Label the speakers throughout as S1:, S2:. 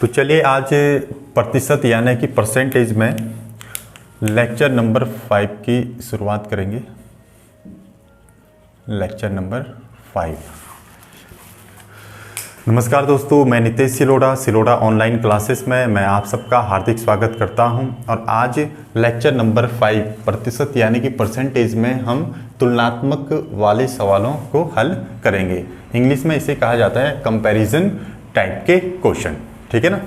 S1: तो चलिए आज प्रतिशत यानी कि परसेंटेज में लेक्चर नंबर 5 की शुरुआत करेंगे। Lecture number 5। नमस्कार दोस्तों, मैं नितेश सिलोड़ा ऑनलाइन क्लासेस में मैं आप सबका हार्दिक स्वागत करता हूं। और आज लेक्चर नंबर 5 प्रतिशत यानी कि परसेंटेज में हम तुलनात्मक वाले सवालों को हल करेंगे। इंग्लिश में इसे कहा जाता है कंपैरिजन टाइप के क्वेश्चन, ठीक है ना।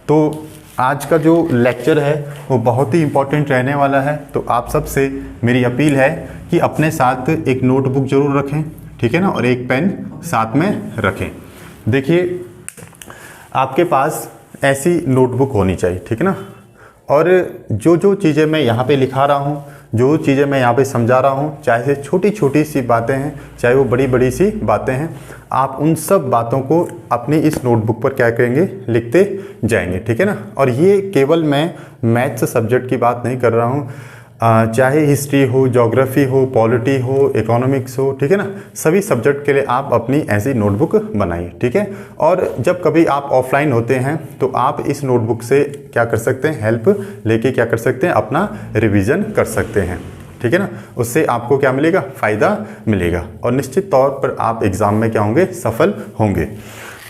S1: तो आज का जो लेक्चर है वो बहुत ही इम्पोर्टेंट रहने वाला है। तो आप सबसे मेरी अपील है कि अपने साथ एक नोटबुक जरूर रखें, ठीक है ना, और एक पेन साथ में रखें। देखिए, आपके पास ऐसी नोटबुक होनी चाहिए, ठीक है ना। और जो जो चीज़ें मैं यहाँ पे लिखा रहा हूँ, जो चीज़ें मैं यहाँ पे समझा रहा हूँ, चाहे से छोटी छोटी सी बातें हैं, चाहे वो बड़ी बड़ी सी बातें हैं, आप उन सब बातों को अपनी इस नोटबुक पर क्या करेंगे, लिखते जाएंगे, ठीक है ना। और ये केवल मैं मैथ्स सब्जेक्ट की बात नहीं कर रहा हूँ, चाहे हिस्ट्री हो, ज्योग्राफी हो, पॉलिटी हो, इकोनॉमिक्स हो, ठीक है ना, सभी सब्जेक्ट के लिए आप अपनी ऐसी नोटबुक बनाइए, ठीक है। और जब कभी आप ऑफलाइन होते हैं तो आप इस नोटबुक से क्या कर सकते हैं, हेल्प लेके क्या कर सकते हैं, अपना रिवीजन कर सकते हैं, ठीक है ना। उससे आपको क्या मिलेगा, फ़ायदा मिलेगा और निश्चित तौर पर आप एग्ज़ाम में क्या होंगे, सफल होंगे।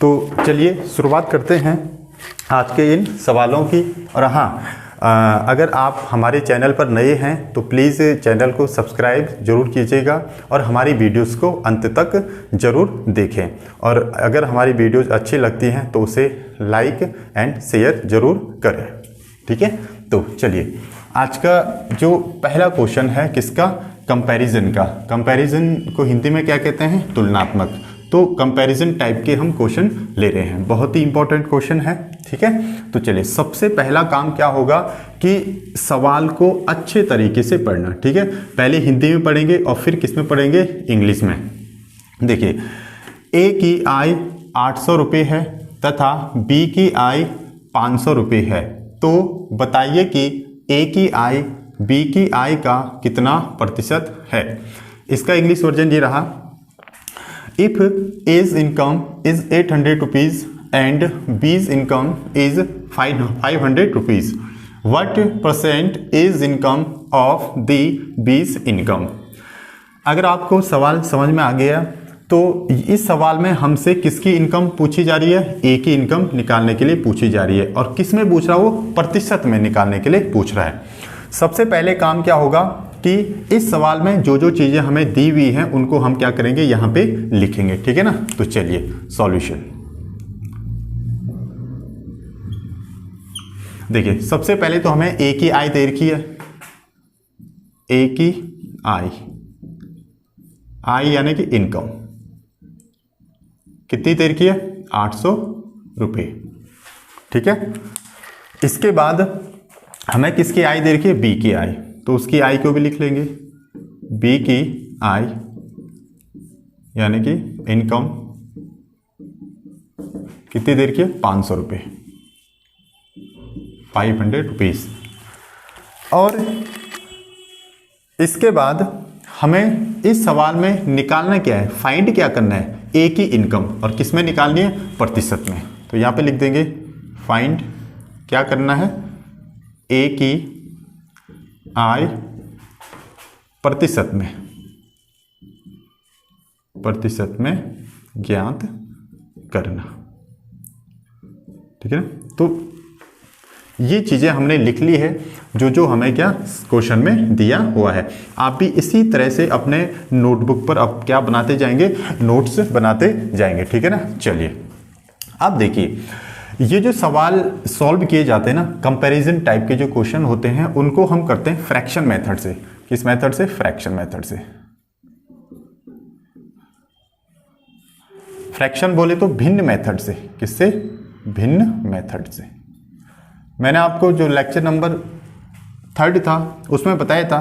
S1: तो चलिए शुरुआत करते हैं आज के इन सवालों की। और हाँ, अगर आप हमारे चैनल पर नए हैं तो प्लीज़ चैनल को सब्सक्राइब जरूर कीजिएगा और हमारी वीडियोस को अंत तक जरूर देखें। और अगर हमारी वीडियोस अच्छी लगती हैं तो उसे लाइक एंड शेयर जरूर करें, ठीक है। तो चलिए, आज का जो पहला क्वेश्चन है किसका, कंपैरिजन का। कंपैरिजन को हिंदी में क्या कहते हैं, तुलनात्मक। तो कंपैरिजन टाइप के हम क्वेश्चन ले रहे हैं, बहुत ही इंपॉर्टेंट क्वेश्चन है, ठीक है। तो चलिए, सबसे पहला काम क्या होगा कि सवाल को अच्छे तरीके से पढ़ना, ठीक है। पहले हिंदी में पढ़ेंगे और फिर किस में पढ़ेंगे, इंग्लिश में। देखिए, ए की आय 800 रुपये है तथा बी की आय 500 रुपये है, तो बताइए कि ए की आय बी की आय का कितना प्रतिशत है। इसका इंग्लिश वर्जन ये रहा, If A's income is 800 rupees and B's income is 500 rupees, what percent is income of the B's income? अगर आपको सवाल समझ में आ गया तो इस सवाल में हमसे किसकी इनकम पूछी जा रही है, ए की इनकम निकालने के लिए पूछी जा रही है। और किस में पूछ रहा है, वो प्रतिशत में निकालने के लिए पूछ रहा है। सबसे पहले काम क्या होगा कि इस सवाल में जो जो चीजें हमें दी हुई हैं उनको हम क्या करेंगे, यहां पे लिखेंगे, ठीक है ना। तो चलिए सॉल्यूशन। देखिए, सबसे पहले तो हमें ए की आय दे रखी है, ए की आय, आय यानी कि इनकम कितनी दे रखी है, 800 रुपये, ठीक है। इसके बाद हमें किसकी आय दे रखी है, बी की आय, तो उसकी आय को भी लिख लेंगे, बी की आय यानी कि इनकम कितनी देर की है, 500 रुपये, 500 रुपीज। और इसके बाद हमें इस सवाल में निकालना क्या है, फाइंड क्या करना है, ए की इनकम। और किस में निकालनी है, प्रतिशत में। तो यहां पे लिख देंगे फाइंड क्या करना है, ए की आय प्रतिशत में, प्रतिशत में ज्ञात करना, ठीक है ना। तो ये चीजें हमने लिख ली है जो जो हमें क्या क्वेश्चन में दिया हुआ है। आप भी इसी तरह से अपने नोटबुक पर अब क्या बनाते जाएंगे, नोट्स बनाते जाएंगे, ठीक है ना। चलिए, अब देखिए, ये जो सवाल सॉल्व किए जाते हैं ना, कंपैरिजन टाइप के जो क्वेश्चन होते हैं उनको हम करते हैं फ्रैक्शन मेथड से। किस मेथड से, फ्रैक्शन मेथड से। फ्रैक्शन बोले तो भिन्न मेथड से, किससे, भिन्न मेथड से। मैंने आपको जो लेक्चर नंबर 3 था उसमें बताया था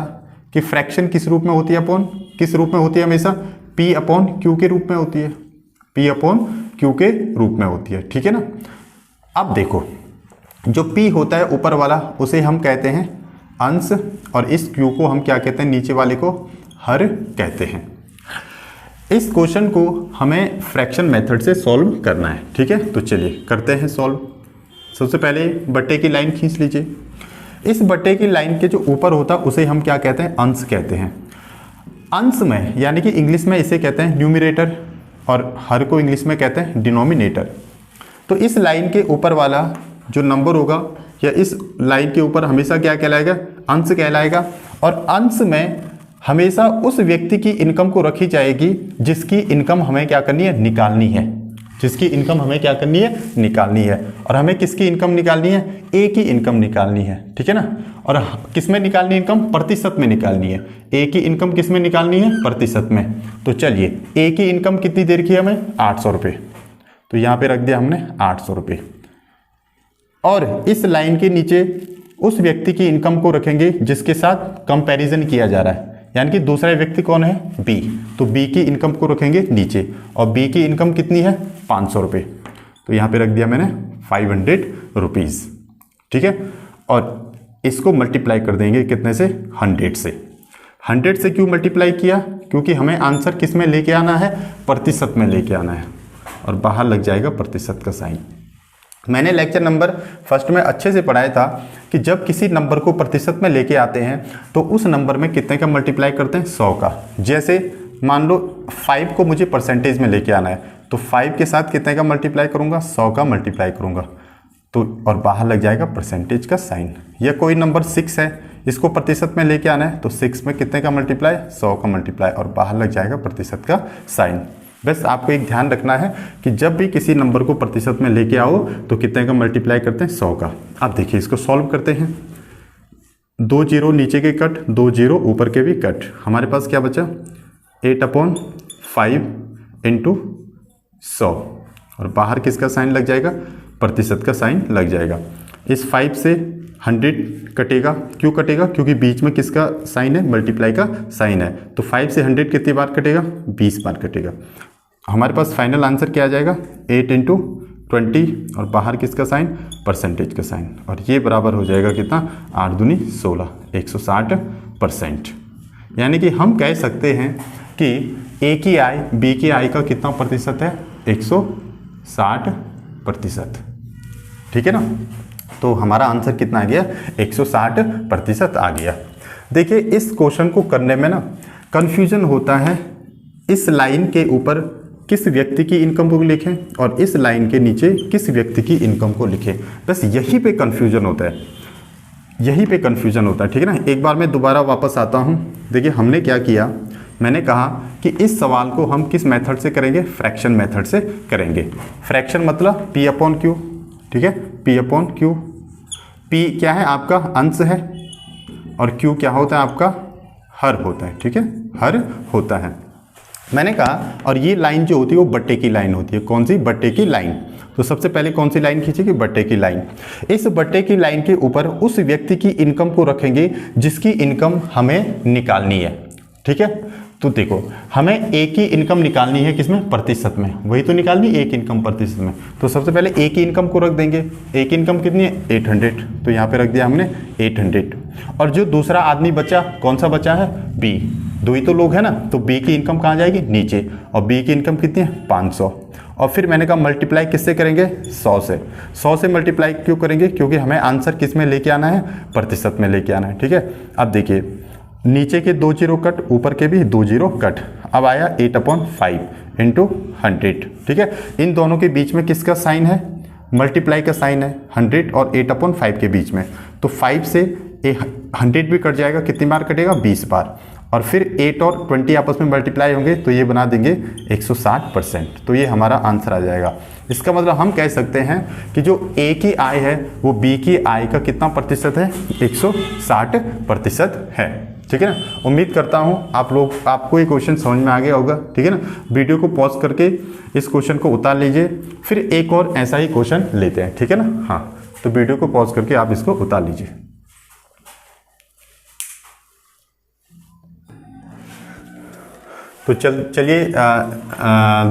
S1: कि फ्रैक्शन किस रूप में होती है, अपॉन किस रूप में होती है, हमेशा P अपॉन Q के रूप में होती है, P अपॉन Q के रूप में होती है, ठीक है ना। अब देखो, जो P होता है ऊपर वाला उसे हम कहते हैं अंश, और इस Q को हम क्या कहते हैं, नीचे वाले को हर कहते हैं। इस क्वेश्चन को हमें फ्रैक्शन मेथड से सॉल्व करना है, ठीक है। तो चलिए करते हैं सॉल्व। सबसे पहले बट्टे की लाइन खींच लीजिए। इस बट्टे की लाइन के जो ऊपर होता उसे हम क्या कहते हैं, अंश कहते हैं। अंश में यानी कि इंग्लिश में इसे कहते हैं न्यूमरेटर और हर को इंग्लिश में कहते हैं डिनोमिनेटर। तो इस लाइन के ऊपर वाला जो नंबर होगा या इस लाइन के ऊपर हमेशा क्या कहलाएगा, अंश कहलाएगा। और अंश में हमेशा उस व्यक्ति की इनकम को रखी जाएगी जिसकी इनकम हमें क्या करनी है, निकालनी है। जिसकी इनकम हमें क्या करनी है, निकालनी है। और हमें किसकी इनकम निकालनी है, ए की इनकम निकालनी है, ठीक है ना। और किस में निकालनी है इनकम, प्रतिशत में निकालनी है। ए की इनकम किस में निकालनी है, प्रतिशत में। तो चलिए ए की इनकम कितनी देर की है हमें, 800 रुपये। तो यहाँ पे रख दिया हमने 800 रुपये। और इस लाइन के नीचे उस व्यक्ति की इनकम को रखेंगे जिसके साथ कंपैरिजन किया जा रहा है, यानी कि दूसरा व्यक्ति कौन है, बी। तो बी की इनकम को रखेंगे नीचे और बी की इनकम कितनी है, 500 रुपये। तो यहाँ पे रख दिया मैंने 500 रुपीज़, ठीक है। और इसको मल्टीप्लाई कर देंगे कितने से, 100 से। 100 से क्यों मल्टीप्लाई किया, क्योंकि हमें आंसर किस में लेके आना है, प्रतिशत में लेके आना है। और बाहर लग जाएगा प्रतिशत का साइन। मैंने लेक्चर नंबर फर्स्ट में अच्छे से पढ़ाया था कि जब किसी नंबर को प्रतिशत में लेके आते हैं तो उस नंबर में कितने का मल्टीप्लाई करते हैं, 100 का। जैसे मान लो 5 को मुझे परसेंटेज में लेके आना है तो 5 के साथ कितने का मल्टीप्लाई करूंगा, 100 का मल्टीप्लाई करूंगा। तो और बाहर लग जाएगा परसेंटेज का साइन। या कोई नंबर 6 है, इसको प्रतिशत में लेके आना है तो 6 में कितने का मल्टीप्लाई, 100 का मल्टीप्लाई और बाहर लग जाएगा प्रतिशत का साइन। बस आपको एक ध्यान रखना है कि जब भी किसी नंबर को प्रतिशत में लेके आओ तो कितने का मल्टीप्लाई करते हैं, 100 का। अब देखिए इसको सॉल्व करते हैं। 2 जीरो नीचे के कट, 2 जीरो ऊपर के भी कट। हमारे पास क्या बचा, 8/5 इंटू 100 और बाहर किसका साइन लग जाएगा, प्रतिशत का साइन लग जाएगा। इस 5 से 100 कटेगा, क्यों कटेगा, क्योंकि बीच में किसका साइन है, मल्टीप्लाई का साइन है। तो 5 से 100 कितनी बार कटेगा, 20 बार कटेगा। हमारे पास फाइनल आंसर क्या आ जाएगा, 8 इंटू 20 और बाहर किसका साइन, परसेंटेज का साइन। और ये बराबर हो जाएगा कितना, 8 दूनी 16, 160%। यानी कि हम कह सकते हैं कि ए की आय बी की आय का कितना प्रतिशत है, 160%, ठीक है ना। तो हमारा आंसर कितना आ गया, 160% आ गया। देखिए इस क्वेश्चन को करने में ना कन्फ्यूजन होता है, इस लाइन के ऊपर किस व्यक्ति की इनकम को लिखें और इस लाइन के नीचे किस व्यक्ति की इनकम को लिखें। बस यहीं पे कन्फ्यूजन होता है, यहीं पे कन्फ्यूजन होता है, ठीक है ना। एक बार मैं दोबारा वापस आता हूँ। देखिए हमने क्या किया, मैंने कहा कि इस सवाल को हम किस मेथड से करेंगे, फ्रैक्शन मेथड से करेंगे। फ्रैक्शन मतलब P/Q, ठीक है, P/Q। P क्या है, आपका अंश है और Q क्या होता है, आपका हर होता है, ठीक है, हर होता है। मैंने कहा और ये लाइन जो होती है वो बट्टे की लाइन होती है। कौन सी, बट्टे की लाइन। तो सबसे पहले कौन सी लाइन खींचेगी, बट्टे की लाइन। इस बट्टे की लाइन के ऊपर उस व्यक्ति की इनकम को रखेंगे जिसकी इनकम हमें निकालनी है, ठीक है। तो देखो हमें ए की इनकम निकालनी है, किसमें, प्रतिशत में। वही तो निकालनी ए की इनकम प्रतिशत में। तो सबसे पहले ए की इनकम को रख देंगे। ए की इनकम कितनी है, 800। तो यहाँ पे रख दिया हमने 800। और जो दूसरा आदमी बचा, कौन सा बचा है, बी। दो ही तो लोग हैं ना, तो बी की इनकम कहाँ जाएगी, नीचे। और बी की इनकम कितनी है, 500। और फिर मैंने कहा मल्टीप्लाई किससे करेंगे, 100 से। 100 से मल्टीप्लाई क्यों करेंगे, क्योंकि हमें आंसर किस में लेके आना है, प्रतिशत में लेके आना है, ठीक है। अब देखिए नीचे के 2 जीरो कट, ऊपर के भी 2 जीरो कट। अब आया 8/5 इंटू 100, ठीक है। इन दोनों के बीच में किसका साइन है, मल्टीप्लाई का साइन है, 100 और 8/5 के बीच में। तो 5 से 100 भी कट जाएगा, कितनी बार कटेगा, 20 बार। और फिर 8 और 20 आपस में मल्टीप्लाई होंगे तो ये बना देंगे 160%। तो ये हमारा आंसर आ जाएगा। इसका मतलब हम कह सकते हैं कि जो ए की आय है वो बी की आय का कितना प्रतिशत है, 160% है, ठीक है ना। उम्मीद करता हूँ आपको ये क्वेश्चन समझ में आ गया होगा, ठीक है ना। वीडियो को पॉज करके इस क्वेश्चन को उतार लीजिए, फिर एक और ऐसा ही क्वेश्चन लेते हैं, ठीक है ना। हाँ, तो वीडियो को पॉज करके आप इसको उतार लीजिए। तो चलिए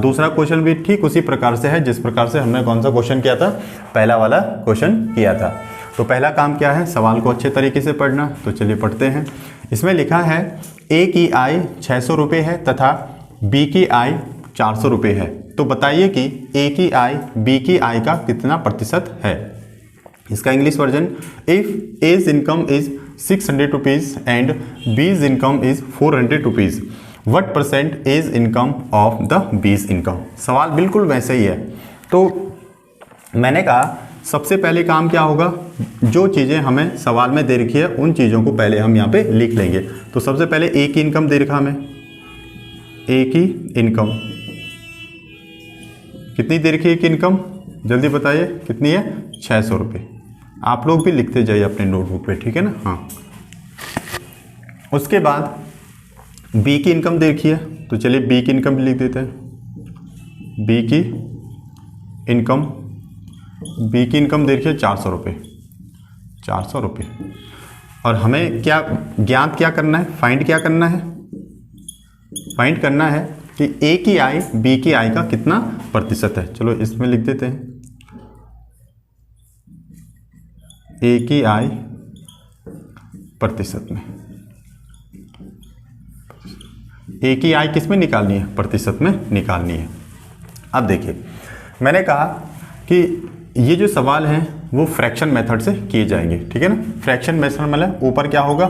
S1: दूसरा क्वेश्चन भी ठीक उसी प्रकार से है जिस प्रकार से हमने कौन सा क्वेश्चन किया था, पहला वाला क्वेश्चन किया था। तो पहला काम क्या है, सवाल को अच्छे तरीके से पढ़ना। तो चलिए पढ़ते हैं। इसमें लिखा है ए की आय 600 रुपये है तथा बी की आय 400 रुपये है। तो बताइए कि ए की आय बी की आय का कितना प्रतिशत है। इसका English version, if A's income is 600 rupees and B's income is 400 rupees, what percent A's income of the B's income. सवाल बिल्कुल वैसे ही है। तो मैंने कहा सबसे पहले काम क्या होगा, जो चीज़ें हमें सवाल में दे रखी है उन चीज़ों को पहले हम यहाँ पे लिख लेंगे। तो सबसे पहले ए की इनकम दे रखा हमें, ए की इनकम कितनी दे रखी है, एक इनकम जल्दी बताइए कितनी है, 600 रुपये। आप लोग भी लिखते जाइए अपने नोटबुक पे, ठीक है ना। हाँ, उसके बाद बी की इनकम देखी है, तो चलिए बी की इनकम भी लिख देते हैं। बी की इनकम देखिए 400 रुपये, 400 रुपये। और हमें क्या ज्ञात क्या करना है, फाइंड क्या करना है, फाइंड करना है कि ए की आय बी की आय का कितना प्रतिशत है। चलो इसमें लिख देते हैं, ए की आय प्रतिशत में। ए की आय किस में निकालनी है, प्रतिशत में निकालनी है। अब देखिए मैंने कहा कि ये जो सवाल हैं वो फ्रैक्शन मेथड से किए जाएंगे, ठीक है ना। फ्रैक्शन मेथड मतलब ऊपर क्या होगा,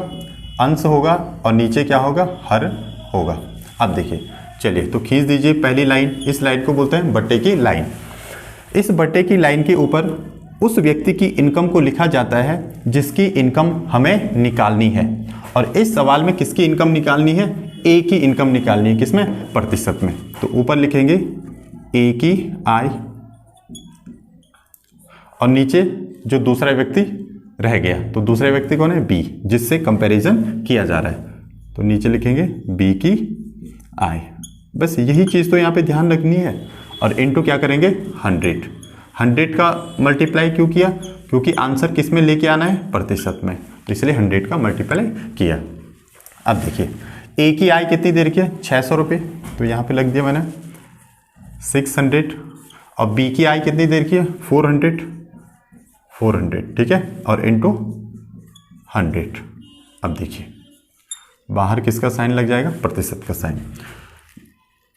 S1: अंश होगा और नीचे क्या होगा, हर होगा। अब देखिए चलिए तो खींच दीजिए पहली लाइन, इस लाइन को बोलते हैं बट्टे की लाइन। इस बट्टे की लाइन के ऊपर उस व्यक्ति की इनकम को लिखा जाता है जिसकी इनकम हमें निकालनी है। और इस सवाल में किसकी इनकम निकालनी है, ए की इनकम निकालनी है, किसमें, प्रतिशत में। तो ऊपर लिखेंगे ए की आय और नीचे जो दूसरा व्यक्ति रह गया, तो दूसरे व्यक्ति कौन है, बी, जिससे कंपैरिजन किया जा रहा है। तो नीचे लिखेंगे बी की आय। बस यही चीज़ तो यहाँ पे ध्यान रखनी है। और इनटू क्या करेंगे, 100 का मल्टीप्लाई क्यों किया, क्योंकि आंसर किस में लेके आना है, प्रतिशत में, इसलिए 100 का मल्टीप्लाई किया। अब देखिए ए की आय कितनी देर की है, 600 रुपये, तो यहाँ पे लग दिया मैंने 600। और बी की आय कितनी देर की है, 400, ठीक है, और इनटू 100। अब देखिए बाहर किसका साइन लग जाएगा, प्रतिशत का साइन।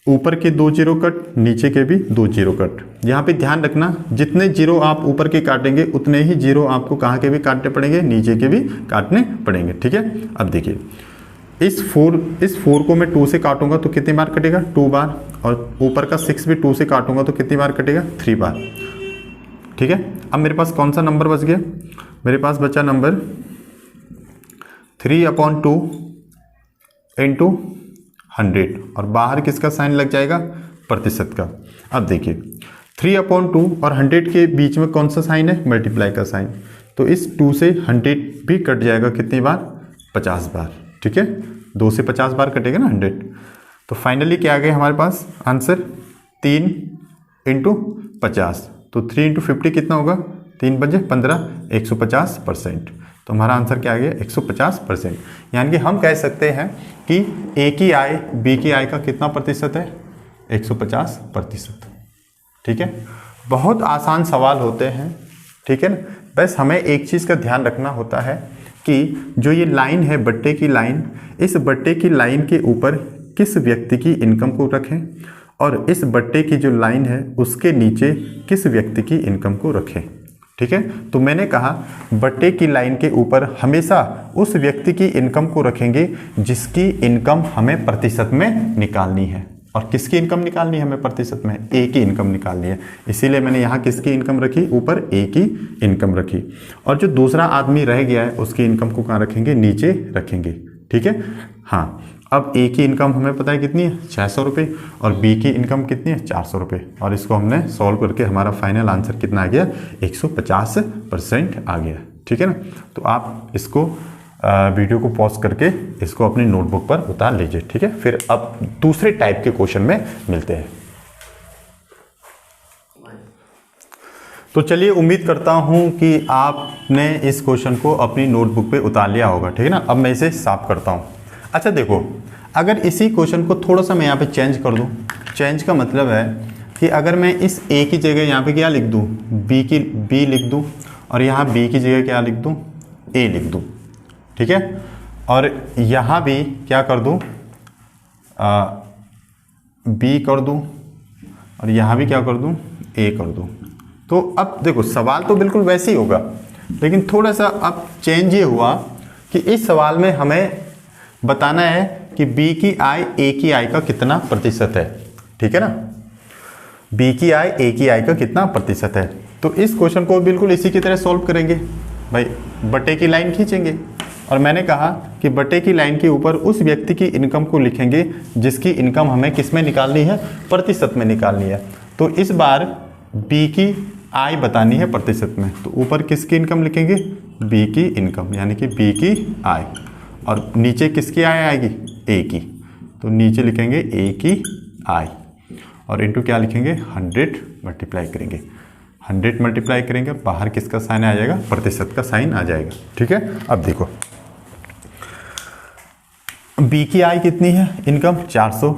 S1: ऊपर के 2 जीरो कट, नीचे के भी 2 जीरो कट। यहाँ पे ध्यान रखना जितने जीरो आप ऊपर के काटेंगे उतने ही जीरो आपको कहाँ के भी काटने पड़ेंगे, नीचे के भी काटने पड़ेंगे, ठीक है। अब देखिए इस 4 को मैं 2 से काटूंगा तो कितनी बार कटेगा, 2 बार। और ऊपर का 6 भी 2 से काटूंगा तो कितनी बार कटेगा, 3 बार, ठीक है। अब मेरे पास कौन सा नंबर बच गया, मेरे पास बचा नंबर 3/2 इंटू 100। और बाहर किसका साइन लग जाएगा, प्रतिशत का। अब देखिए 3/2 और 100 के बीच में कौन सा साइन है, मल्टीप्लाई का साइन। तो इस 2 से 100 भी कट जाएगा, कितनी बार, 50 बार, ठीक है। 2 से 50 बार कटेगा ना 100। तो फाइनली क्या आ गया हमारे पास आंसर, 3 इंटू 50। तो 3 इंटू 50 कितना होगा, 3 बजे 15, 150%। तो हमारा आंसर क्या आ गया, 150%। यानी कि हम कह सकते हैं कि ए की आय बी की आय का कितना प्रतिशत है, 150%, ठीक है। बहुत आसान सवाल होते हैं, ठीक है ना। बस हमें एक चीज़ का ध्यान रखना होता है कि जो ये लाइन है बट्टे की लाइन, इस बट्टे की लाइन के ऊपर किस व्यक्ति की इनकम को रखें और इस बट्टे की जो लाइन है उसके नीचे किस व्यक्ति की इनकम को रखें, ठीक है। तो मैंने कहा बट्टे की लाइन के ऊपर हमेशा उस व्यक्ति की इनकम को रखेंगे जिसकी इनकम हमें प्रतिशत में निकालनी है। और किसकी इनकम निकालनी है हमें प्रतिशत में, ए की इनकम निकालनी है। इसीलिए मैंने यहाँ किसकी इनकम रखी, ऊपर ए की इनकम रखी। और जो दूसरा आदमी रह गया है उसकी इनकम को कहाँ रखेंगे, नीचे रखेंगे, ठीक है। हाँ, अब ए की इनकम हमें पता है कितनी है, 600 रुपये, और बी की इनकम कितनी है, 400 रुपये। और इसको हमने सॉल्व करके हमारा फाइनल आंसर कितना आ गया, 150% आ गया, ठीक है ना। तो आप इसको वीडियो को पॉज करके इसको अपनी नोटबुक पर उतार लीजिए, ठीक है। फिर अब दूसरे टाइप के क्वेश्चन में मिलते हैं। तो चलिए उम्मीद करता हूं कि आपने इस क्वेश्चन को अपनी नोटबुक पे उतार लिया होगा, ठीक है ना। अब मैं इसे साफ करता हूं। अच्छा देखो, अगर इसी क्वेश्चन को थोड़ा सा मैं यहाँ पे चेंज कर दूं, चेंज का मतलब है कि अगर मैं इस ए की जगह यहाँ पे क्या लिख दूं, बी लिख दूं, और यहाँ बी की जगह क्या लिख दूं, ए लिख दूं, ठीक है। और यहाँ भी क्या कर दूं, बी कर दूं, और यहाँ भी क्या कर दूं, ए कर दूं। तो अब देखो सवाल तो बिल्कुल वैसे ही होगा, लेकिन थोड़ा सा अब चेंज ये हुआ कि इस सवाल में हमें बताना है कि बी की आई ए की आई का कितना प्रतिशत है। ठीक है ना, बी की आई ए की आई का कितना प्रतिशत है। तो इस क्वेश्चन को बिल्कुल इसी की तरह सॉल्व करेंगे भाई, बटे की लाइन खींचेंगे और मैंने कहा कि बटे की लाइन के ऊपर उस व्यक्ति की इनकम को लिखेंगे जिसकी इनकम हमें किस में निकालनी है, प्रतिशत में निकालनी है। तो इस बार बी की आई बतानी है प्रतिशत में, तो ऊपर किसकी इनकम लिखेंगे, बी की इनकम यानी कि बी की आई, और नीचे किसकी आई आएगी, ए की, तो नीचे लिखेंगे ए की आई और इनटू क्या लिखेंगे 100 मल्टीप्लाई करेंगे, 100 मल्टीप्लाई करेंगे, बाहर किसका साइन आ जाएगा, प्रतिशत का साइन आ जाएगा। ठीक है, अब देखो बी की आई कितनी है, इनकम 400।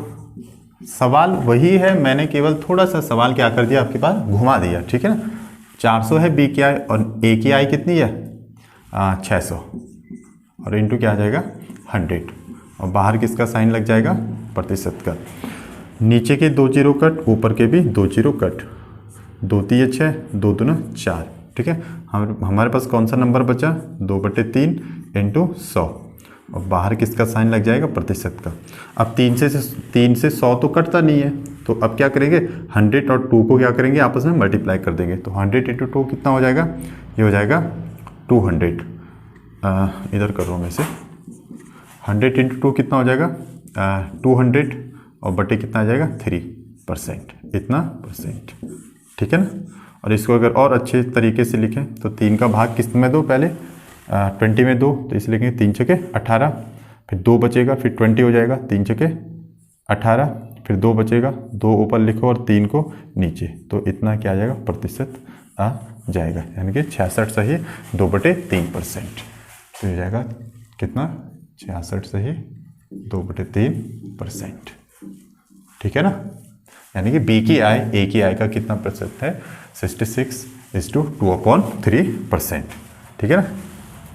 S1: सवाल वही है, मैंने केवल थोड़ा सा सवाल क्या कर दिया, आपके पास घुमा दिया। ठीक है ना, 400 है बी की आई और ए की आई कितनी है 600 और इनटू क्या आ जाएगा 100 और बाहर किसका साइन लग जाएगा, प्रतिशत का। नीचे के 2 जीरो कट, ऊपर के भी 2 जीरो कट, 2 3 6, 2 दूना 4। ठीक है, हमारे पास कौन सा नंबर बचा, 2/3 इंटू 100 और बाहर किसका साइन लग जाएगा, प्रतिशत का। अब 3 से 100 तो कटता नहीं है, तो अब क्या करेंगे 100 और 2 को क्या करेंगे आपस में मल्टीप्लाई कर देंगे। तो 100 इंटू 2 कितना हो जाएगा, ये हो जाएगा 200। इधर कर रहा हूँ मैं इसे, 100 इंटू 2 कितना हो जाएगा 200 और बटे कितना आ जाएगा 3%, इतना परसेंट। ठीक है ना, और इसको अगर और अच्छे तरीके से लिखें तो 3 का भाग किस में दो, पहले 20 में 2, तो इसलिए लिखेंगे 3 छके 18, फिर 2 बचेगा, फिर 20 हो जाएगा, 3 छके 18, फिर 2 बचेगा, 2 ऊपर लिखो और 3 को नीचे, तो इतना क्या आ जाएगा, प्रतिशत आ जाएगा, यानी कि 66 सही 2/3%। तो हो जाएगा कितना 66 सही 2/3%। ठीक है ना, यानी कि बी की आई ए की आई का कितना प्रतिशत है, 66:2/3%। ठीक है ना,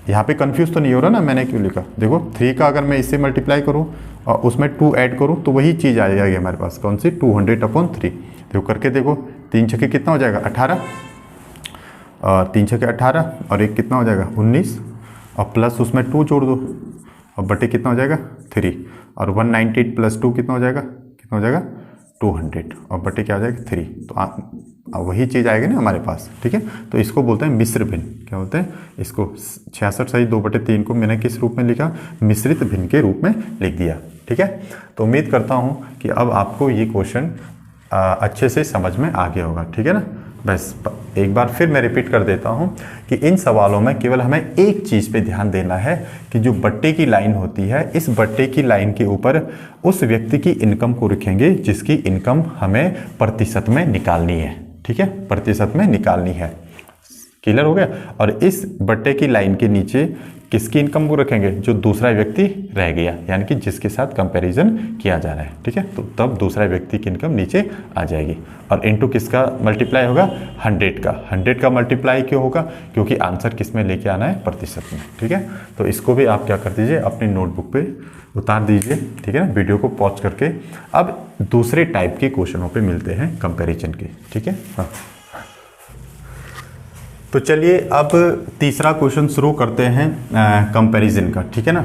S1: यहाँ पे कंफ्यूज तो नहीं हो रहा ना मैंने क्यों लिखा। देखो 3 का अगर मैं इससे मल्टीप्लाई करूँ और उसमें 2 ऐड करूँ तो वही चीज़ आ जाएगी हमारे पास, कौन सी 200/3। देखो करके देखो, 3 छके कितना हो जाएगा 18 और 3 छके 18 और एक कितना हो जाएगा 19 और प्लस उसमें 2 जोड़ दो और बटे कितना हो जाएगा 3 और 198 + 2 कितना हो जाएगा, 200 और बटे क्या आ जाएगा 3। तो वही चीज़ आएगी ना हमारे पास। ठीक है, तो इसको बोलते हैं मिश्र भिन्न। क्या बोलते हैं इसको, 66 सही 2/3 को मैंने किस रूप में लिखा, मिश्रित भिन्न के रूप में लिख दिया। ठीक है, तो उम्मीद करता हूँ कि अब आपको ये क्वेश्चन अच्छे से समझ में आ गया होगा। ठीक है ना, बस एक बार फिर मैं रिपीट कर देता हूं कि इन सवालों में केवल हमें एक चीज़ पे ध्यान देना है कि जो बट्टे की लाइन होती है, इस बट्टे की लाइन के ऊपर उस व्यक्ति की इनकम को रखेंगे जिसकी इनकम हमें प्रतिशत में निकालनी है। ठीक है, प्रतिशत में निकालनी है। क्लियर हो गया। और इस बट्टे की लाइन के नीचे किसकी इनकम को रखेंगे, जो दूसरा व्यक्ति रह गया, यानी कि जिसके साथ कंपैरिजन किया जा रहा है। ठीक है, तो तब दूसरा व्यक्ति की इनकम नीचे आ जाएगी और इनटू किसका मल्टीप्लाई होगा, 100 का। 100 का मल्टीप्लाई क्यों होगा, क्योंकि आंसर किस में लेके आना है, प्रतिशत में। ठीक है, तो इसको भी आप क्या कर दीजिए, अपनी नोटबुक पे उतार दीजिए। ठीक है ना, वीडियो को पॉज करके। अब दूसरे टाइप के क्वेश्चनों पे मिलते हैं कंपैरिजन के। ठीक है, हाँ, तो चलिए अब तीसरा क्वेश्चन शुरू करते हैं कंपैरिजन का। ठीक है ना,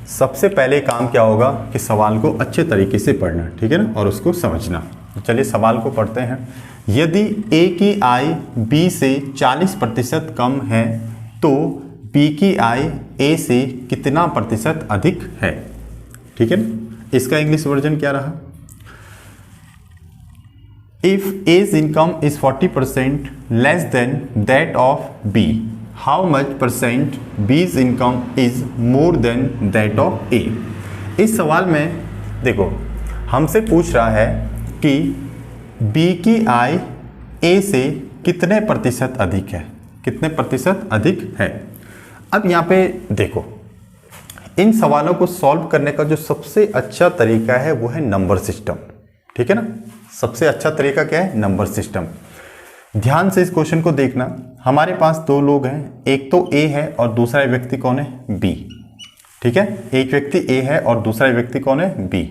S1: सबसे पहले काम क्या होगा कि सवाल को अच्छे तरीके से पढ़ना। ठीक है ना, और उसको समझना। तो चलिए सवाल को पढ़ते हैं। यदि ए की आय बी से 40% कम है तो बी की आय ए से कितना प्रतिशत अधिक है। ठीक है ना, इसका इंग्लिश वर्जन क्या रहा, If A's income is 40% less than that of B, how much percent B's income is more than that of A? इस सवाल में देखो हमसे पूछ रहा है कि B की आय A से कितने प्रतिशत अधिक है, कितने प्रतिशत अधिक है। अब यहाँ पे देखो, इन सवालों को सॉल्व करने का जो सबसे अच्छा तरीका है वो है नंबर सिस्टम। ठीक है ना, सबसे अच्छा तरीका क्या है, नंबर सिस्टम। ध्यान से इस क्वेश्चन को देखना। हमारे पास दो लोग हैं, एक तो ए है और दूसरा व्यक्ति कौन है, बी। ठीक है, एक व्यक्ति ए है और दूसरा व्यक्ति कौन है, बी।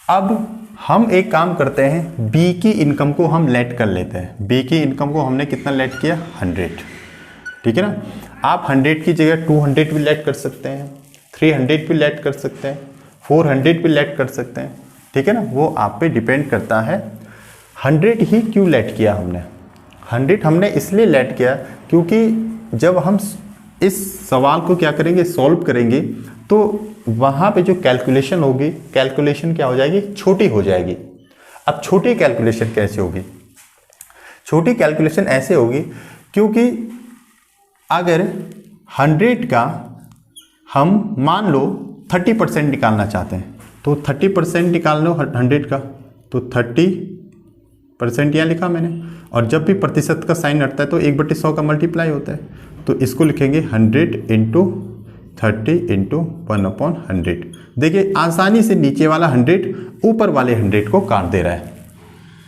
S1: अब हम एक काम करते हैं, बी की इनकम को हम लेट कर लेते हैं। बी की इनकम को हमने कितना लेट किया, 100, ठीक है ना। आप 100 की जगह 200 भी लेट कर सकते हैं, 300 भी लेट कर सकते हैं, 400 भी लेट कर सकते हैं, ठीक है ना। वो आप पे डिपेंड करता है। 100 ही क्यों लेट किया हमने, 100 हमने इसलिए लेट किया क्योंकि जब हम इस सवाल को क्या करेंगे, सॉल्व करेंगे, तो वहाँ पे जो कैलकुलेशन होगी, कैलकुलेशन क्या हो जाएगी, छोटी हो जाएगी। अब छोटी कैलकुलेशन कैसे होगी, छोटी कैलकुलेशन ऐसे होगी क्योंकि अगर 100 का हम मान लो 30% निकालना चाहते हैं, तो 30% निकाल लो 100 का, तो 30% यहाँ लिखा मैंने। और जब भी प्रतिशत का साइन हटता है तो 1/100 का मल्टीप्लाई होता है, तो इसको लिखेंगे 100 इंटू 30 इंटू 1/100। देखिए आसानी से नीचे वाला 100 ऊपर वाले 100 को काट दे रहा है,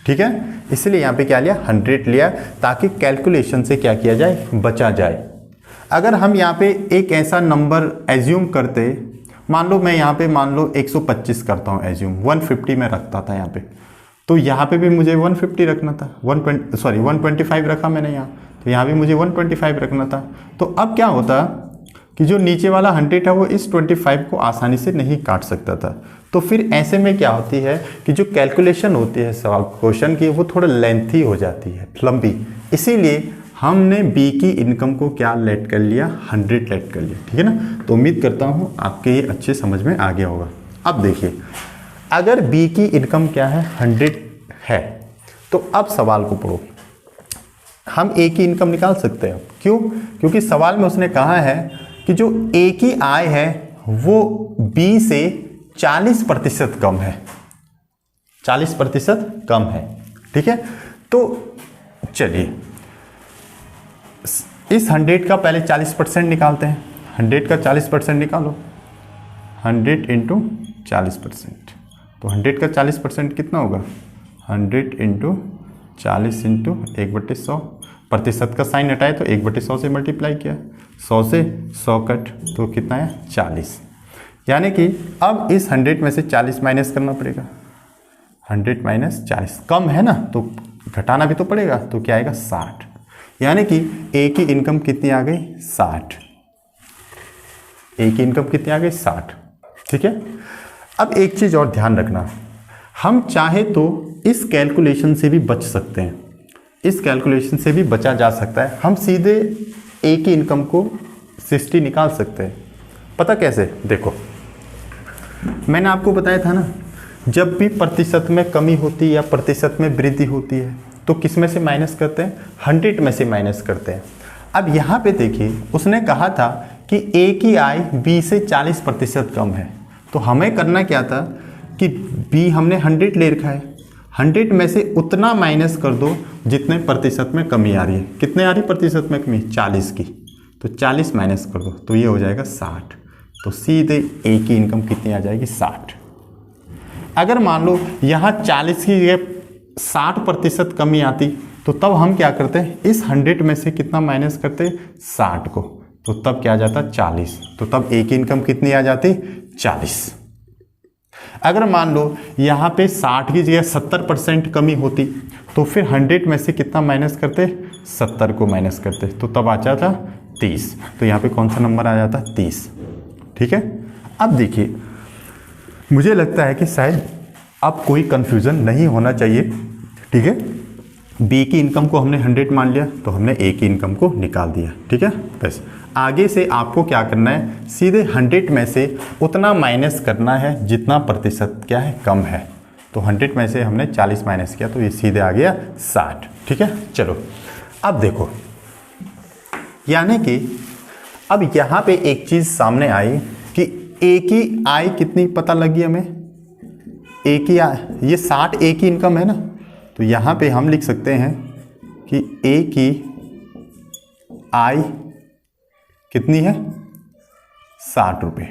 S1: ठीक है। इसलिए यहाँ पे क्या लिया, 100 लिया, ताकि कैलकुलेशन से क्या किया जाए, बचा जाए। अगर हम यहाँ पे एक ऐसा नंबर एज्यूम करते, मान लो मैं यहाँ पे मान लो 125 करता हूँ एज्यूम, 150 में रखता था यहाँ पे, तो यहाँ पे भी मुझे 150 रखना था, 125 रखा मैंने यहाँ, तो यहाँ भी मुझे 125 रखना था। तो अब क्या होता कि जो नीचे वाला 100 है वो इस 25 को आसानी से नहीं काट सकता था। तो फिर ऐसे में क्या होती है कि जो कैलकुलेशन होती है सवाल क्वेश्चन की, वो थोड़ा लेंथी हो जाती है, लंबी। इसीलिए हमने बी की इनकम को क्या लेट कर लिया, 100 लेट कर लिया, ठीक है ना। तो उम्मीद करता हूँ आपके ये अच्छे समझ में आ गया होगा। अब देखिए, अगर बी की इनकम क्या है, 100 है, तो अब सवाल को पढ़ो। हम ए की इनकम निकाल सकते हैं, क्यों, क्योंकि सवाल में उसने कहा है कि जो ए की आय है वो बी से 40% कम है, 40% कम है, ठीक है। तो चलिए इस 100 का पहले 40% निकालते हैं। 100 का 40% निकालो, 100 इंटू 40%, तो 100 का 40% कितना होगा, 100 इंटू 40 इंटू 1/100। प्रतिशत का साइन हटाए तो 1/100 से मल्टीप्लाई किया, 100 से 100 कट, तो कितना है, 40। यानी कि अब इस 100 में से 40 माइनस करना पड़ेगा, 100 माइनस 40, कम है ना, तो घटाना भी तो पड़ेगा, तो क्या आएगा, 60। यानी कि ए की इनकम कितनी आ गई, 60। ए की इनकम कितनी आ गई, 60, ठीक है। अब एक चीज़ और ध्यान रखना, हम चाहे तो इस कैलकुलेशन से भी बच सकते हैं, इस कैलकुलेशन से भी बचा जा सकता है। हम सीधे ए की इनकम को 60 निकाल सकते हैं। पता कैसे, देखो मैंने आपको बताया था ना, जब भी प्रतिशत में कमी होती है या प्रतिशत में वृद्धि होती है तो किस में से माइनस करते हैं, 100 में से माइनस करते हैं। अब यहाँ पे देखिए, उसने कहा था कि ए की आय बी से 40% कम है, तो हमें करना क्या था कि बी हमने 100 ले रखा है, 100 में से उतना माइनस कर दो जितने प्रतिशत में कमी आ रही है। कितने आ रही प्रतिशत में कमी, 40 की, तो 40 माइनस कर दो, तो ये हो जाएगा 60। तो सीधे ए की इनकम कितनी आ जाएगी, 60। अगर मान लो यहाँ 40 की जगह 60% कमी आती, तो तब हम क्या करते हैं, इस 100 में से कितना माइनस करते, 60 को, तो तब क्या आ जाता, 40। तो तब ए की इनकम कितनी आ जाती, 40। अगर मान लो यहाँ पे 60 की जगह 70% कमी होती, तो फिर 100 में से कितना माइनस करते, 70 को माइनस करते, तो तब आ जाता 30। तो यहाँ पे कौन सा नंबर आ जाता, 30, ठीक है। अब देखिए, मुझे लगता है कि शायद अब कोई कंफ्यूजन नहीं होना चाहिए, ठीक है। बी की इनकम को हमने 100 मान लिया, तो हमने ए की इनकम को निकाल दिया, ठीक है। बस आगे से आपको क्या करना है, सीधे 100 में से उतना माइनस करना है जितना प्रतिशत क्या है, कम है। तो 100 में से हमने 40 माइनस किया, तो ये सीधे आ गया 60, ठीक है। चलो अब देखो, यानी कि अब यहाँ पे एक चीज़ सामने आई कि ए की आय कितनी पता लगी हमें, ए की आय, ये 60 ए की इनकम है ना, तो यहाँ पे हम लिख सकते हैं कि ए की आय कितनी है, 60 रुपये,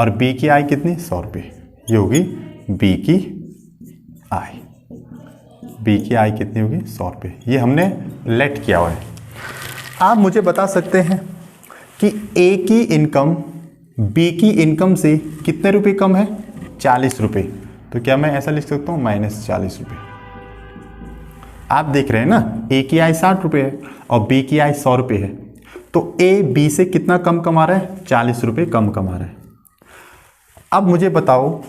S1: और बी की आय कितनी, 100 रुपये। ये होगी बी की आय, बी की आय कितनी होगी, 100 रुपये। ये हमने लेट किया हुआ है। आप मुझे बता सकते हैं कि ए की इनकम बी की इनकम से कितने रुपए कम है, 40 रुपये। तो क्या मैं ऐसा लिख सकता हूँ -40 रुपये। आप देख रहे हैं ना, ए की आय 60 रुपये है और बी की आय 100 रुपये है, तो ए बी से कितना कम कमा रहा है? 40 रुपये कम कमा रहा है। अब मुझे बताओ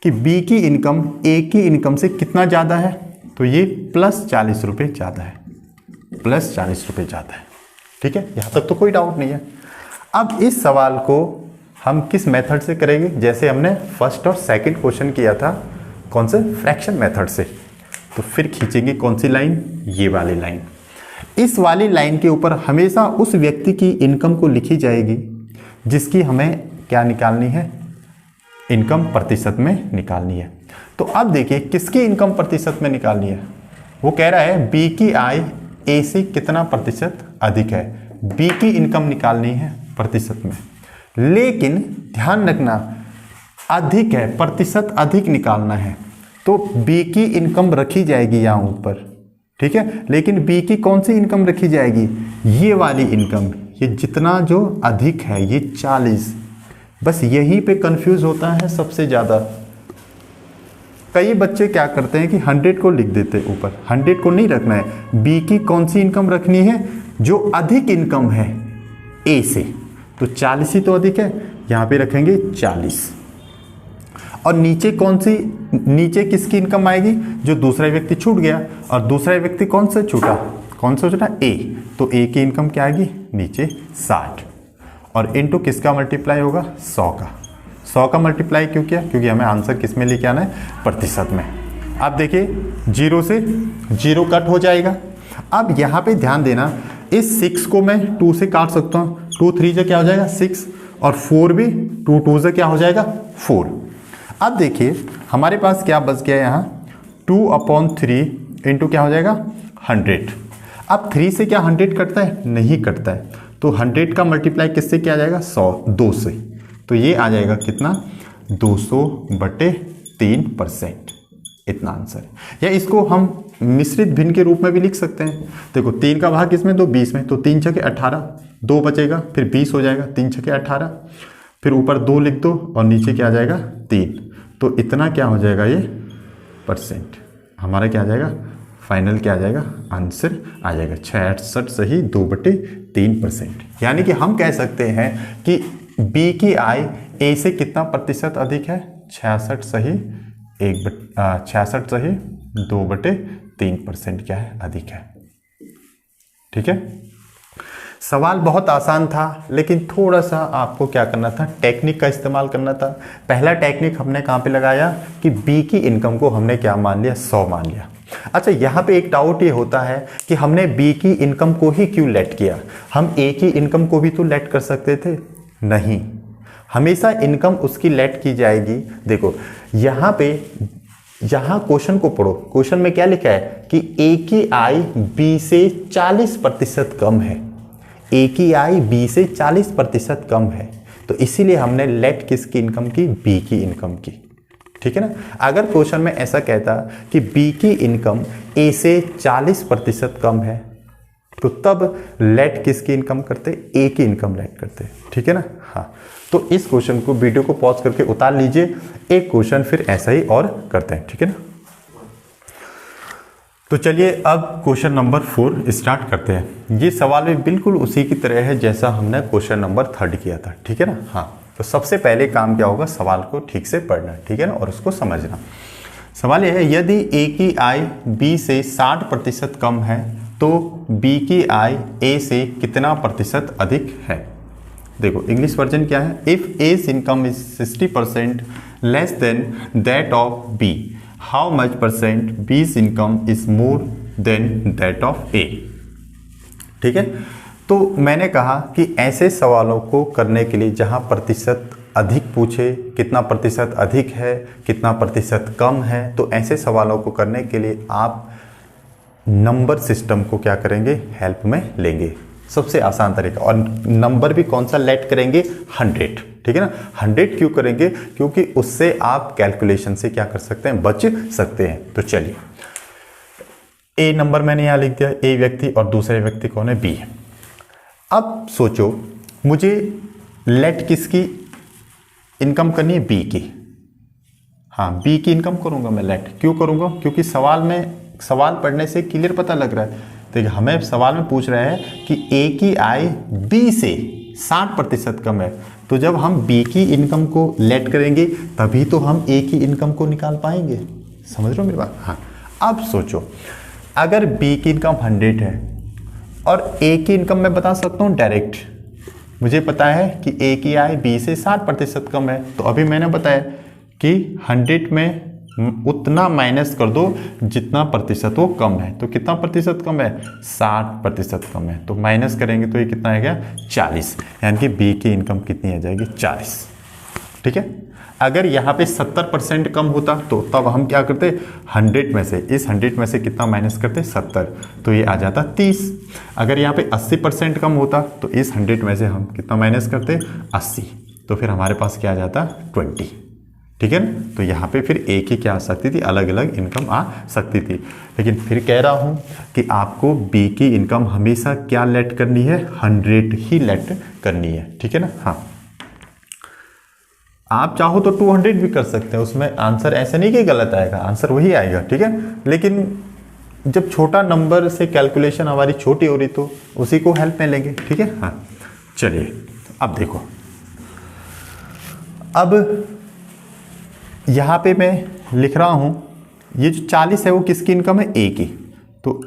S1: कि बी की इनकम ए की इनकम से कितना ज़्यादा है? तो ये +40 रुपये ज़्यादा है, +40 रुपये ज़्यादा है। ठीक है, यहाँ तक तो कोई डाउट नहीं है। अब इस सवाल को हम किस मेथड से करेंगे? जैसे हमने फर्स्ट और सेकंड क्वेश्चन किया था, कौन से? फ्रैक्शन मेथड से। तो फिर खींचेंगे कौन सी लाइन? ये वाली लाइन। इस वाली लाइन के ऊपर हमेशा उस व्यक्ति की इनकम को लिखी जाएगी जिसकी हमें क्या निकालनी है? इनकम प्रतिशत में निकालनी है। तो अब देखिए किसकी इनकम प्रतिशत में निकालनी है। वो कह रहा है बी की आय ए से कितना प्रतिशत अधिक है। बी की इनकम निकालनी है प्रतिशत में, लेकिन ध्यान रखना अधिक है, प्रतिशत अधिक निकालना है। तो बी की इनकम रखी जाएगी यहाँ ऊपर, ठीक है, लेकिन बी की कौन सी इनकम रखी जाएगी? ये वाली इनकम। ये जितना जो अधिक है ये 40। बस यहीं पे कंफ्यूज होता है सबसे ज़्यादा। कई बच्चे क्या करते हैं कि 100 को लिख देते हैं ऊपर, 100 को नहीं रखना है। बी की कौन सी इनकम रखनी है? जो अधिक इनकम है ए से, तो 40 ही तो अधिक है, यहाँ पे रखेंगे 40। और नीचे कौन सी, नीचे किसकी इनकम आएगी? जो दूसरा व्यक्ति छूट गया, और दूसरा व्यक्ति कौन सा छूटा? कौन सा छूटा? ए। तो ए की इनकम क्या आएगी? नीचे 60, और इनटू किसका मल्टीप्लाई होगा? 100 का। 100 का मल्टीप्लाई क्यों किया? क्योंकि हमें आंसर किस में लेके आना है? प्रतिशत में। अब देखिए 0 से 0 कट हो जाएगा। अब यहाँ पे ध्यान देना, इस 6 को मैं 2 से काट सकता हूँ। 2 3 से क्या हो जाएगा? 6, और 4 भी 2 2 से क्या हो जाएगा? 4। अब देखिए हमारे पास क्या बच गया यहाँ? 2/3 इंटू क्या हो जाएगा? 100। अब 3 से क्या 100 कटता है? नहीं कटता है। तो 100 का मल्टीप्लाई किससे किया जाएगा? 2 से। तो ये आ जाएगा कितना? 200/3%। इतना आंसर है। या इसको हम मिश्रित भिन्न के रूप में भी लिख सकते हैं। देखो 3 का भाग किसमें? तो 20 में। तो 3 छके 18, 2 बचेगा, फिर 20 हो जाएगा। 3 छके 18, फिर ऊपर 2 लिख दो और नीचे क्या आ जाएगा? 3। तो इतना क्या हो जाएगा? ये परसेंट हमारा क्या आ जाएगा? फाइनल क्या आ जाएगा? आंसर आ जाएगा 66 सही 2/3%। यानी कि हम कह सकते हैं कि बी की आय ए से कितना प्रतिशत अधिक है? 66 सही 2/3% क्या है? अधिक है। ठीक है, सवाल बहुत आसान था, लेकिन थोड़ा सा आपको क्या करना था? टेक्निक का इस्तेमाल करना था। पहला टेक्निक हमने कहाँ पे लगाया कि बी की इनकम को हमने क्या मान लिया? 100 मान लिया। अच्छा, यहाँ पे एक डाउट ये होता है कि हमने बी की इनकम को ही क्यों लेट किया? हम ए की इनकम को भी तो लेट कर सकते थे। नहीं, हमेशा इनकम उसकी लेट की जाएगी। देखो यहाँ पे, यहाँ क्वेश्चन को पढ़ो। क्वेश्चन में क्या लिखा है कि ए की आय बी से 40% कम है। ए की आय बी से 40% कम है, तो इसीलिए हमने लेट किसकी इनकम की? बी की इनकम की। ठीक है ना। अगर क्वेश्चन में ऐसा कहता कि बी की इनकम ए से 40% कम है, तो तब लेट किसकी इनकम करते? ए की इनकम लेट करते। ठीक है ना। हाँ, तो इस क्वेश्चन को वीडियो को पॉज करके उतार लीजिए। एक क्वेश्चन फिर ऐसा ही और करते हैं। ठीक है ना। तो चलिए अब क्वेश्चन नंबर 4 स्टार्ट करते हैं। ये सवाल भी बिल्कुल उसी की तरह है जैसा हमने क्वेश्चन नंबर 3 किया था। ठीक है ना। हाँ, तो सबसे पहले काम क्या होगा? सवाल को ठीक से पढ़ना, ठीक है ना, और उसको समझना। सवाल यह है, यदि ए की आय बी से 60% कम है तो बी की आय ए से कितना प्रतिशत अधिक है? देखो इंग्लिश वर्जन क्या है? If A's income is 60% less than that of B, how much percent B's income is more than that of A. ठीक है, तो मैंने कहा कि ऐसे सवालों को करने के लिए जहां प्रतिशत अधिक पूछे, कितना प्रतिशत अधिक है, कितना प्रतिशत कम है, तो ऐसे सवालों को करने के लिए आप नंबर सिस्टम को क्या करेंगे? हेल्प में लेंगे। सबसे आसान तरीका। और नंबर भी कौन सा लेट करेंगे? 100। ठीक है ना। 100 क्यों करेंगे? क्योंकि उससे आप कैलकुलेशन से क्या कर सकते हैं? बच सकते हैं। तो चलिए, ए नंबर मैंने यहां लिख दिया, ए व्यक्ति, और दूसरे व्यक्ति कौन है? बी। अब सोचो, मुझे लेट किसकी इनकम करनी है? बी की। हाँ, बी की इनकम करूँगा मैं लेट। क्यों करूँगा? क्योंकि सवाल पढ़ने से क्लियर पता लग रहा है। देखिए, हमें सवाल में पूछ रहा है कि ए की आय बी से 60% कम है, तो जब हम बी की इनकम को लेट करेंगे तभी तो हम ए की इनकम को निकाल पाएंगे। समझ रहे हो मेरी बात? हाँ। अब सोचो, अगर बी की इनकम 100 है और ए की इनकम मैं बता सकता हूँ डायरेक्ट। मुझे पता है कि ए की आय बी से 60% कम है, तो अभी मैंने बताया कि 100 में उतना माइनस कर दो जितना प्रतिशत वो कम है। तो कितना प्रतिशत कम है? 60% कम है। तो माइनस करेंगे तो ये कितना आ गया? 40। यानी कि बी की इनकम कितनी आ जाएगी? 40। ठीक है। अगर यहाँ पे 70% कम होता तो तब हम क्या करते? 100 में से, इस 100 में से कितना माइनस करते? 70। तो ये आ जाता 30। अगर यहाँ पे 80% कम होता तो इस 100 में से हम कितना माइनस करते? 80। तो फिर हमारे पास क्या आ जाता? 20। ठीक है ना? तो यहाँ पे फिर एक ही क्या आ सकती थी? अलग अलग इनकम आ सकती थी। लेकिन फिर कह रहा हूँ कि आपको बी की इनकम हमेशा क्या लेट करनी है? 100 ही लेट करनी है। ठीक है ना? हाँ, आप चाहो तो 200 भी कर सकते हैं, उसमें आंसर ऐसे नहीं कि गलत आएगा, आंसर वही आएगा। ठीक है। लेकिन जब छोटा नंबर से कैलकुलेशन हमारी छोटी हो रही तो उसी को हेल्प में लेंगे। ठीक है। हाँ, चलिए अब देखो, अब यहाँ पे मैं लिख रहा हूँ ये जो 40 है वो किसकी इनकम है? ए की। तो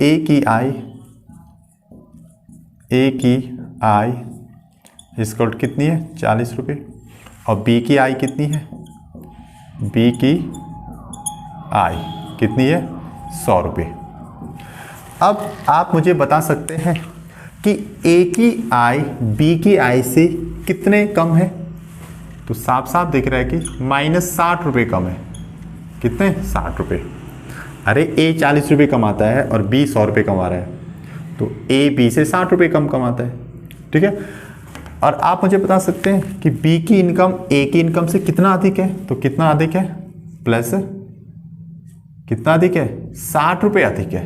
S1: ए की आय इसको कितनी है? 40 रुपये। और बी की आय कितनी है? बी की आय कितनी है? 100 रुपये। अब आप मुझे बता सकते हैं कि ए की आय बी की आय से कितने कम है? तो साफ साफ दिख रहा है कि -60 रुपये कम है। कितने? 60 रुपये। अरे ए 40 रुपये कमाता है और बी 100 रुपये कमा रहा है, तो ए बी से 60 रुपये कम कमाता है। ठीक है। और आप मुझे बता सकते हैं कि बी की इनकम ए की इनकम से कितना अधिक है? तो कितना अधिक है? प्लस कितना अधिक है? 60 रुपये अधिक है।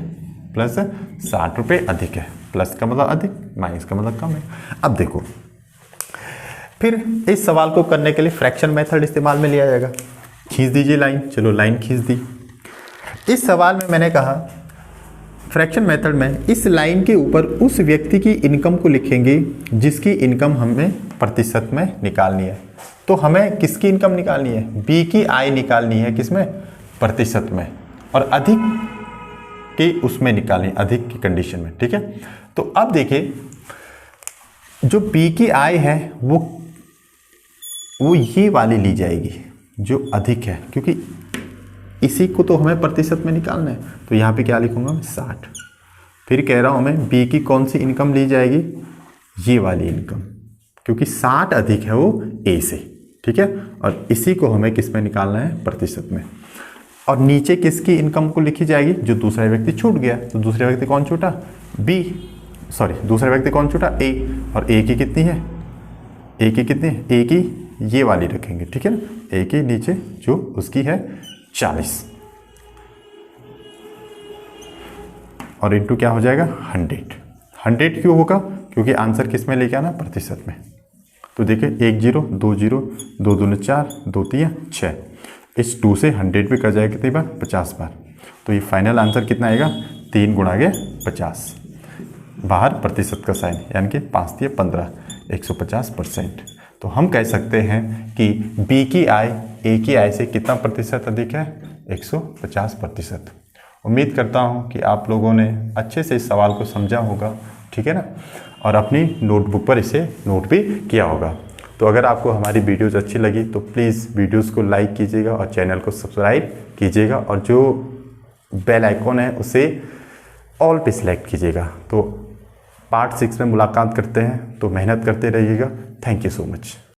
S1: प्लस 60 रुपये अधिक है। प्लस का मतलब अधिक, माइनस का मतलब कम है। अब देखो, फिर इस सवाल को करने के लिए फ्रैक्शन मेथड इस्तेमाल में लिया जाएगा। खींच दीजिए लाइन। चलो लाइन खींच दी। इस सवाल में मैंने कहा फ्रैक्शन मेथड में इस लाइन के ऊपर उस व्यक्ति की इनकम को लिखेंगे जिसकी इनकम हमें प्रतिशत में निकालनी है। तो हमें किसकी इनकम निकालनी है? बी की आय निकालनी है। किसमें? प्रतिशत में। और अधिक की उसमें निकालनी, अधिक की कंडीशन में। ठीक है। तो अब देखिए, जो बी की आय है वो ये वाली ली जाएगी जो अधिक है, क्योंकि इसी को तो हमें प्रतिशत में निकालना है। तो यहाँ पे क्या लिखूंगा मैं? 60। फिर कह रहा हूँ मैं बी की कौन सी इनकम ली जाएगी? ये वाली इनकम, क्योंकि 60 अधिक है वो ए से। ठीक है। और इसी को हमें किस में निकालना है? प्रतिशत में। और नीचे किसकी इनकम को लिखी जाएगी? जो दूसरा व्यक्ति छूट गया। तो दूसरा व्यक्ति कौन छूटा? बी। सॉरी, दूसरा व्यक्ति कौन छूटा? ए। और ए की कितनी है? ए की कितनी है? ए की ये वाली रखेंगे। ठीक है ना? ए के नीचे जो उसकी है 40 और इंटू क्या हो जाएगा? 100 क्यों होगा? क्योंकि आंसर किस में लेके आना? प्रतिशत में। तो देखिए 1 0 2 0 2 दूनी 4 2 3 6। इस 2 से 100 भी कर जाएगा कितनी बार? 50 बार। तो ये फाइनल आंसर कितना आएगा? 3 गुणा के 50। बाहर प्रतिशत का साइन, यानी कि 5 3 15, 150%। तो हम कह सकते हैं कि बी की आय ए की आय से कितना प्रतिशत अधिक है? 150%। उम्मीद करता हूं कि आप लोगों ने अच्छे से इस सवाल को समझा होगा। ठीक है ना? और अपनी नोटबुक पर इसे नोट भी किया होगा। तो अगर आपको हमारी वीडियोज़ अच्छी लगी तो प्लीज़ वीडियोज़ को लाइक कीजिएगा और चैनल को सब्सक्राइब कीजिएगा, और जो बेल आइकॉन है उसे ऑल पे सिलेक्ट कीजिएगा। तो पार्ट 6 में मुलाकात करते हैं। तो मेहनत करते रहिएगा। Thank you so much.